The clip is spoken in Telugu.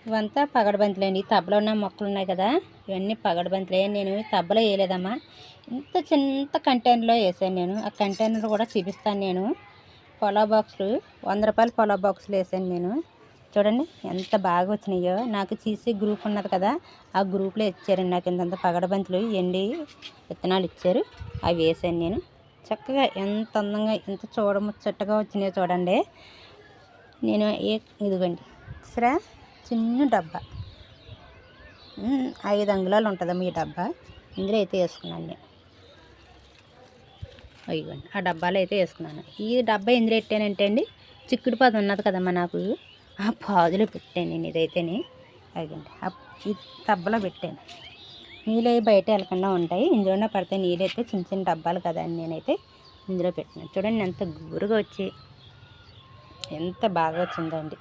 ఇవంతా పగడబంతులండి. టబ్లో ఉన్న మొక్కలు ఉన్నాయి కదా, ఇవన్నీ పగడబంతులే. నేను టబ్లో వేయలేదమ్మా, ఇంత చిన్న కంటైనర్లో వేసాను నేను. ఆ కంటైనర్ కూడా చూపిస్తాను నేను. పొలావ్ బాక్సులు, 100 రూపాయల పొలావ్ బాక్సులు వేసాను నేను. చూడండి ఎంత బాగా వచ్చినాయో. నాకు సీసీ గ్రూప్ ఉన్నది కదా, ఆ గ్రూప్లో ఇచ్చారండి నాకు ఇంతంత పగడబంతులు ఎండి విత్తనాలు ఇచ్చారు. అవి వేసాను నేను. చక్కగా ఎంత అందంగా ఎంత చూడముచ్చటగా వచ్చినాయో చూడండి. నేను ఇదిగోండి సరే, చిన్న డబ్బా 5 అంగుళాలు ఉంటుందమ్మా ఈ డబ్బా. ఇందులో అయితే వేసుకున్నాను నేను. ఇదిగోండి ఆ డబ్బాలో అయితే వేసుకున్నాను. ఈ డబ్బా ఎందులో పెట్టానంటే అండి, చిక్కుడు పాదు ఉన్నది కదమ్మా నాకు, ఆ పాదులో పెట్టాను నేను ఇదైతేనే. అదిగోండి ఈ డబ్బాలో పెట్టాను. నీళ్ళు అవి బయట వెళ్ళకుండా ఉంటాయి, ఇందులోనే పడితే నీళ్ళు అయితే చిన్న చిన్న డబ్బాలు కదా అని నేనైతే ఇందులో పెట్టినాను. చూడండి ఎంత గుబురుగా వచ్చి ఎంత బాగా వచ్చిందండి.